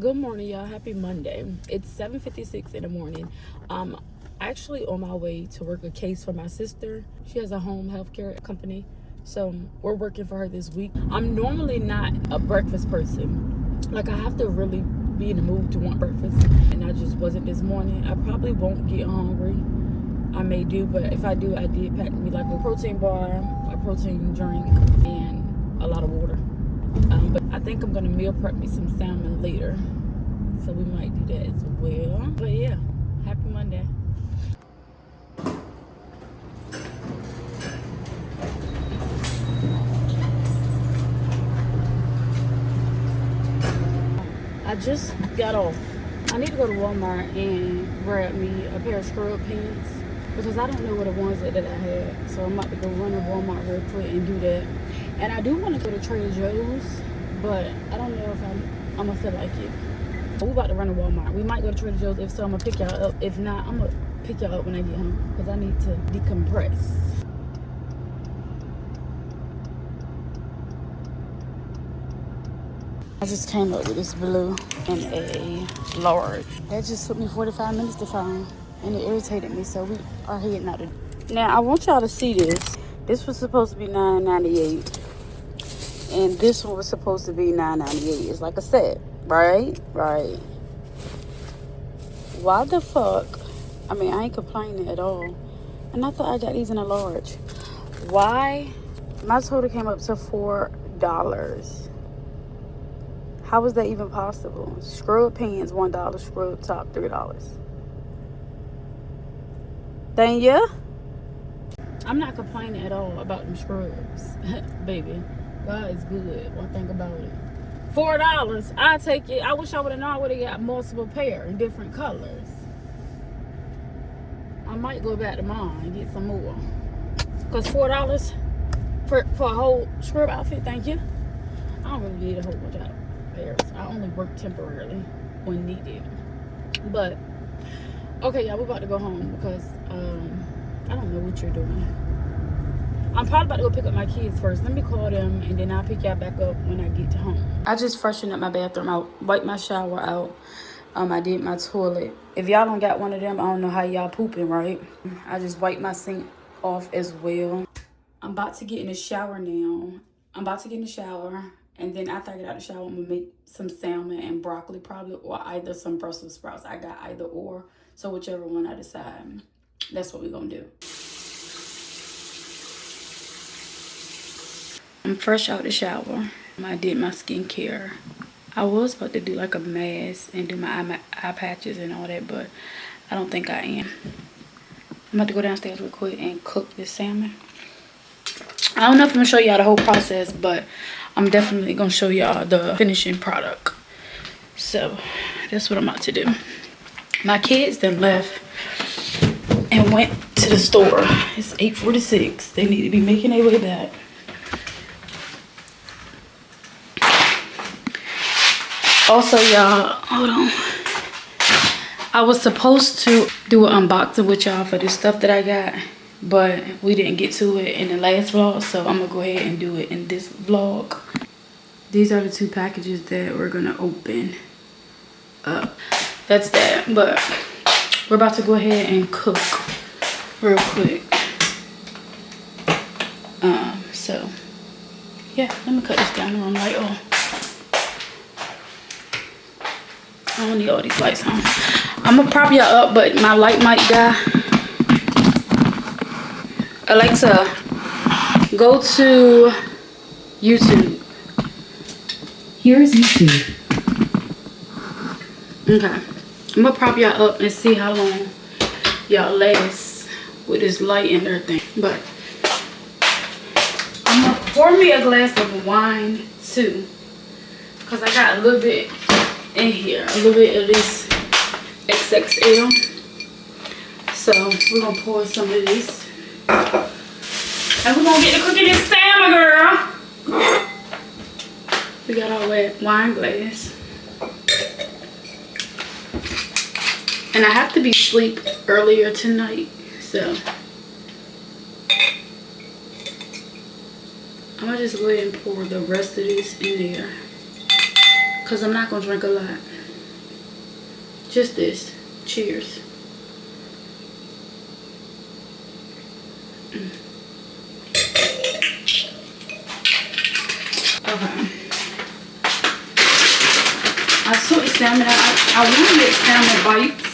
Good morning, y'all. Happy Monday. It's 7:56 in the morning. I'm actually on my way to work a case for my sister. She has a home healthcare company, so we're working for her this week. I'm normally not a breakfast person. Like, I have to really be in the mood to want breakfast, and I just wasn't this morning. I probably won't get hungry. I may do, but if I do, I did pack me like a protein bar, a protein drink, and a lot of water. But I think I'm gonna meal prep me some salmon later, so we might do that as well. But yeah, happy Monday. I just got off. I need to go to Walmart and grab me a pair of scrub pants because I don't know what the ones that I had. So I'm about to go run to Walmart real quick and do that. And I do want to go to Trader Joe's, but I don't know if I'm gonna feel like it. We about to run to Walmart. We might go to Trader Joe's. If so, I'm gonna pick y'all up. If not, I'm gonna pick y'all up when I get home because I need to decompress. I just came up with this blue in a large. That just took me 45 minutes to find, and it irritated me. So we are heading out. Now I want y'all to see this. This was supposed to be $9.98, and this one was supposed to be $9.98. It's like a set, right? Right. Why the fuck? I mean, I ain't complaining at all. And I thought I got these in a large. Why? My total came up to $4. How was that even possible? Scrub pants, $1. Scrub top, $3. Thank you. I'm not complaining at all about them scrubs, baby. God is good. One thing about it. $4. I take it. I wish I would have known. I would have got multiple pair in different colors. I might go back tomorrow and get some more. Cause $4 for a whole scrub outfit. Thank you. I don't really need a whole bunch of pairs. I only work temporarily when needed. But okay, y'all, we're about to go home because I don't know what you're doing. I'm probably about to go pick up my kids first. Let me call them and then I'll pick y'all back up when I get to home. I just freshened up my bathroom. I wiped my shower out. I did my toilet. If y'all don't got one of them, I don't know how y'all pooping, right? I just wiped my sink off as well. I'm about to get in the shower now. And then after I get out of the shower, I'm gonna make some salmon and broccoli probably, or either some Brussels sprouts. I got either or, so whichever one I decide, that's what we're gonna do. I'm fresh out the shower. I did my skincare. I was about to do like a mask and do my eye patches and all that, but I don't think I am. I'm about to go downstairs real quick and cook this salmon. I don't know if I'm gonna show y'all the whole process, but I'm definitely gonna show y'all the finishing product. So that's what I'm about to do. My kids then left and went to the store. It's 8:46. They need to be making their way back. Also, y'all, hold on. I was supposed to do an unboxing with y'all for this stuff that I got, but we didn't get to it in the last vlog, so I'm gonna go ahead and do it in this vlog. These are the two packages that we're gonna open up. That's that, but we're about to go ahead and cook real quick. So yeah, let me cut this down and run light off. I don't need all these lights on. I'm gonna prop y'all up, but my light might die. Alexa, go to YouTube. Here's YouTube. Okay. I'm gonna prop y'all up and see how long y'all last with this light and everything. But I'm gonna pour me a glass of wine too, because I got a little bit in here, a little bit of this XXL. So we're gonna pour some of this. And we're gonna get to cooking this salmon, girl. We got our wine glass. And I have to be asleep earlier tonight, so I'm gonna just go ahead and pour the rest of this in there, because I'm not gonna drink a lot. Just this. Cheers. Okay. I took the salmon out. I want to get salmon bites.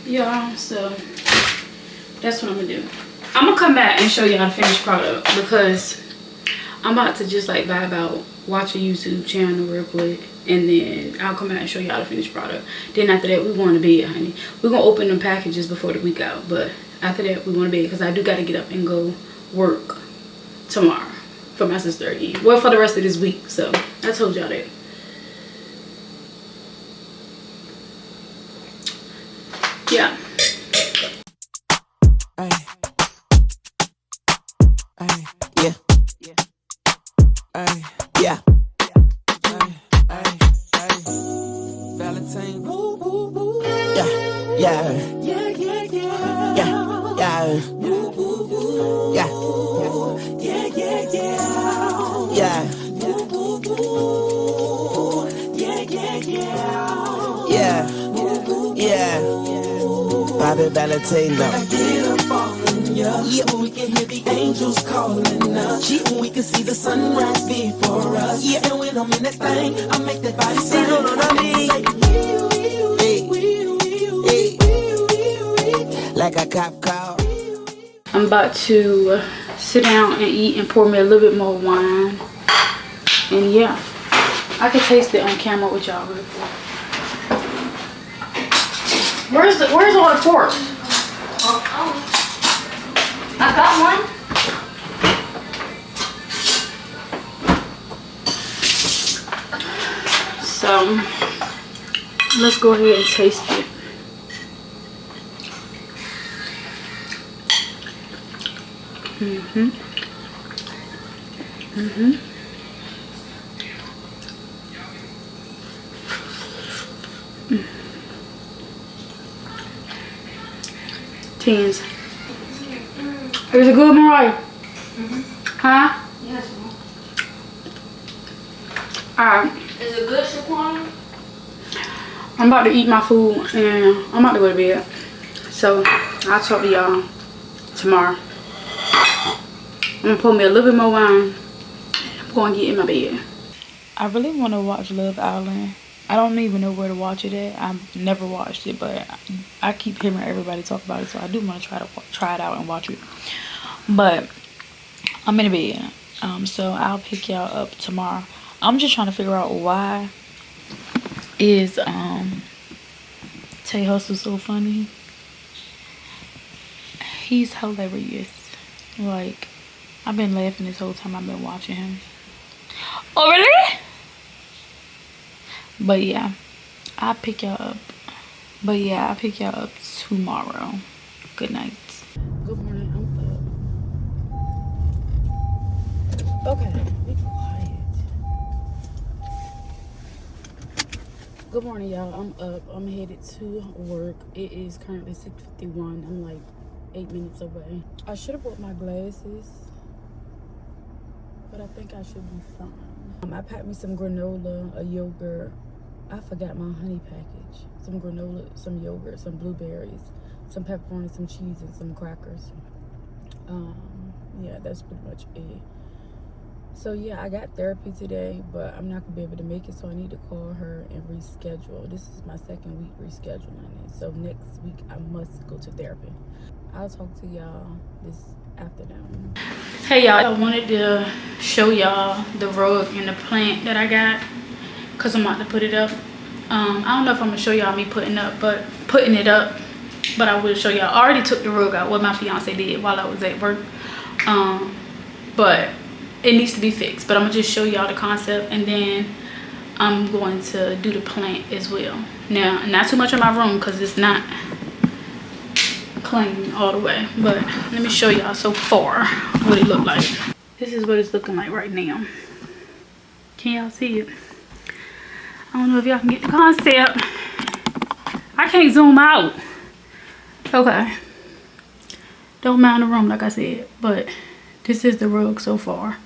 Yeah, so that's what I'm gonna do. I'm gonna come back and show y'all the finished product because I'm about to just like vibe out, watch a YouTube channel real quick, and then I'll come back and show y'all the finished product. Then after that, we going to bed, honey. We're gonna open them packages before the week out, but after that, we going to bed because I do gotta get up and go work tomorrow for my sister again. Well, for the rest of this week, so I told y'all that. Yeah. Ay. Ay. Yeah. Ay. Yeah. Ay. Ay. Ay. Valentine. Woo, woo, woo. Yeah. Yeah. Yeah. Yeah. Yeah. Yeah. Yeah. Woo, woo, woo. Yeah. Yeah. Yeah. Yeah. Yeah. Woo, woo, woo. Yeah. Yeah. Yeah. Yeah. Yeah. Bobby Valentino. I get up on ya. Yeah. We can hear the angels calling us. Yeah. We can see the sunrise before us. Yeah. And when I'm in that thing, I make that body say, you know what I mean? Hey. Like a cop car. I'm about to sit down and eat and pour me a little bit more wine. And yeah, I can taste it on camera with y'all real quick. Where's all the forks? I got one. So let's go ahead and taste it. Tens. Is it good, Mariah? Huh? Yes, Mom. Alright. Is it good, SheQuana'Keaira? I'm about to eat my food and I'm about to go to bed. So I'll talk to y'all tomorrow. I'm gonna pour me a little bit more wine. I'm going to get in my bed. I really want to watch Love Island. I don't even know where to watch it at. I've never watched it, but I keep hearing everybody talk about it, so I do want to try it out and watch it. But I'm in bed, so I'll pick y'all up tomorrow. I'm just trying to figure out why is Tay Hustle so funny. He's hilarious. Like, I've been laughing this whole time I've been watching him. Oh, really? But yeah, I'll pick y'all up. Tomorrow. Good night. Good morning. I'm up. Okay, be quiet. Good morning, y'all. I'm up. I'm headed to work. It is currently 6:51. I'm like 8 minutes away. I should have brought my glasses, but I think I should be fine. I packed me some granola, a yogurt. I forgot my honey package. Some granola, some yogurt, some blueberries, some pepperoni, some cheese, and some crackers. Yeah, that's pretty much it. So yeah, I got therapy today, but I'm not gonna be able to make it, so I need to call her and reschedule. This is my second week rescheduling it, so next week I must go to therapy. I'll talk to y'all this afternoon. Hey y'all, I wanted to show y'all the rug and the plant that I got, cause I'm about to put it up. I don't know if I'm gonna show y'all me putting it up, but I will show y'all. I already took the rug out, what my fiance did while I was at work. But it needs to be fixed. But I'm gonna just show y'all the concept, and then I'm going to do the plant as well. Now, not too much in my room because it's not clean all the way, but let me show y'all so far what it looked like. This is what it's looking like right now. Can y'all see it? I don't know if y'all can get the concept. I can't zoom out. Okay, don't mind the room like I said, but this is the rug so far.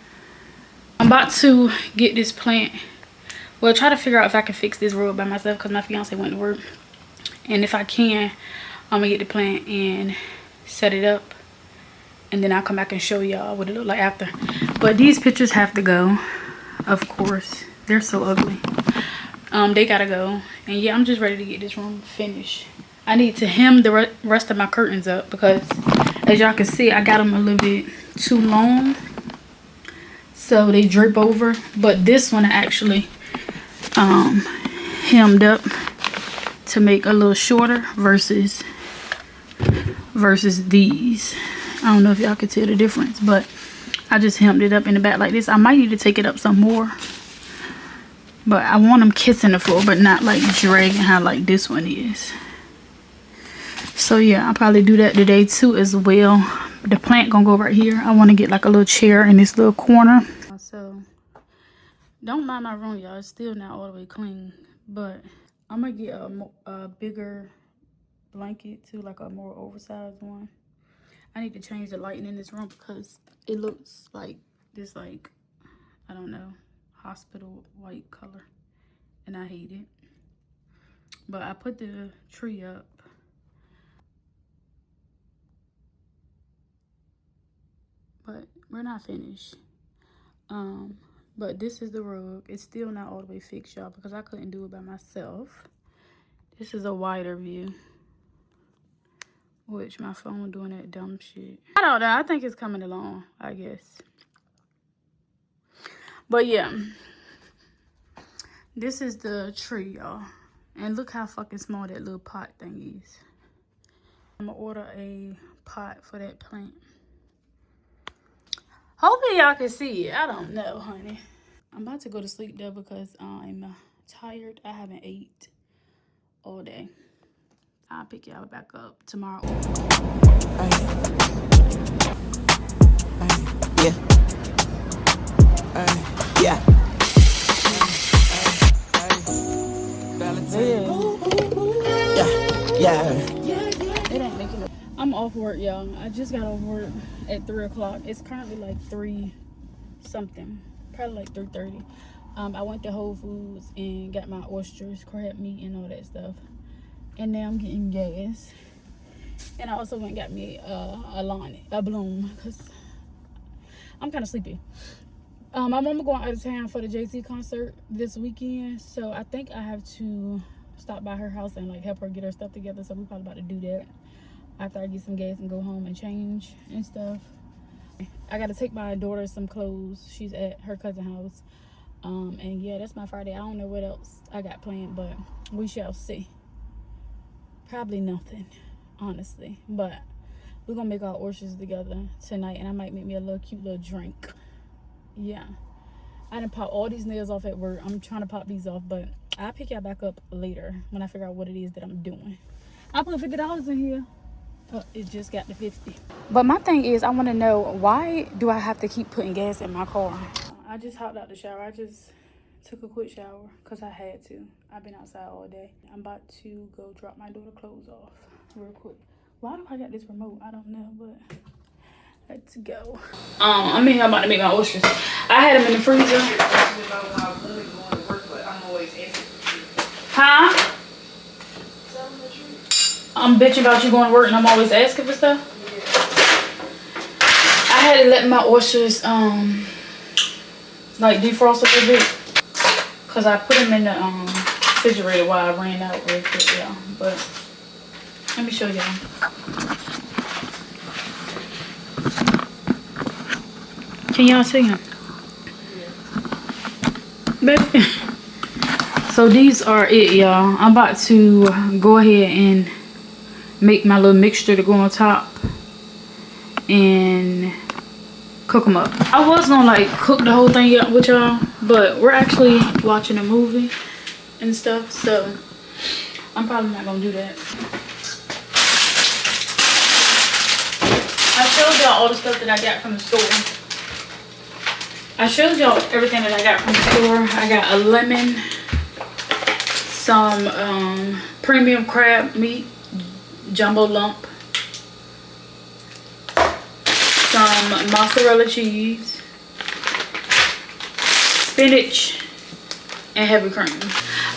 I'm about to get this plant well, try to figure out if I can fix this rug by myself because my fiance went to work. And if I can, I'm gonna get the plant and set it up, and then I'll come back and show y'all what it look like after. But these pictures have to go, of course. They're so ugly. They gotta go. And yeah, I'm just ready to get this room finished. I need to hem the rest of my curtains up because, as y'all can see, I got them a little bit too long, so they drip over. But this one I actually hemmed up to make a little shorter versus these. I don't know if y'all can tell the difference, but I just hemmed it up in the back like this. I might need to take it up some more, but I want them kissing the floor but not like dragging how like this one is. So yeah, I'll probably do that today too as well. The plant gonna go right here. I want to get like a little chair in this little corner. So don't mind my room, y'all. It's still not all the way clean, but I'm gonna get a bigger blanket too, like a more oversized one. I need to change the lighting in this room because it looks like this, like, I don't know, hospital white color, and I hate it. But I put the tree up. But we're not finished. But this is the rug. It's still not all the way fixed, y'all, because I couldn't do it by myself. This is a wider view, which my phone doing that dumb shit. I don't know. I think it's coming along, I guess. But yeah, this is the tree, y'all. And look how fucking small that little pot thing is. I'm gonna order a pot for that plant. Hopefully y'all can see it. I don't know, honey. I'm about to go to sleep though because I'm tired. I haven't ate all day. I'll pick y'all back up tomorrow. Yeah. Yeah. Yeah. It ain't making it. I'm off work, y'all. I just got off work at 3 o'clock. It's currently like 3 something, probably like 3:30. I went to Whole Foods and got my oysters, crab meat, and all that stuff. And now I'm getting gas. And I also went and got me a bloom because I'm kind of sleepy. My mama going out of town for the JC concert this weekend, so I think I have to stop by her house and like help her get her stuff together. So we're probably about to do that after I get some gas and go home and change and stuff. I gotta take my daughter some clothes. She's at her cousin's house. And yeah, that's my Friday. I don't know what else I got planned, but we shall see. Probably nothing, honestly. But we're gonna make our oysters together tonight, and I might make me a little cute little drink. Yeah. I done pop all these nails off at work. I'm trying to pop these off, but I'll pick y'all back up later when I figure out what it is that I'm doing. I put $50 in here. It just got to 50. But my thing is, I want to know, why do I have to keep putting gas in my car? I just hopped out the shower. I just took a quick shower because I had to. I've been outside all day. I'm about to go drop my daughter clothes off real quick. Why do I got this remote? I don't know, but let's go. I'm in here about to make my oysters. I had them in the freezer. Huh? I'm bitching about you going to work and I'm always asking for stuff. I had to let my oysters like defrost a little bit because I put them in the refrigerator while I ran out real quick, y'all. But let me show y'all. Can y'all see him? Baby. So these are it, y'all. I'm about to go ahead and make my little mixture to go on top and cook them up. I was gonna like cook the whole thing up with y'all, but we're actually watching a movie and stuff, so I'm probably not gonna do that. I showed y'all all the stuff that I got from the store. I showed y'all everything that I got from the store. I got a lemon, some premium crab meat, jumbo lump, some mozzarella cheese, spinach, and heavy cream.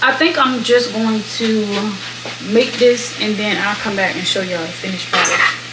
I think I'm just going to make this and then I'll come back and show y'all the finished product.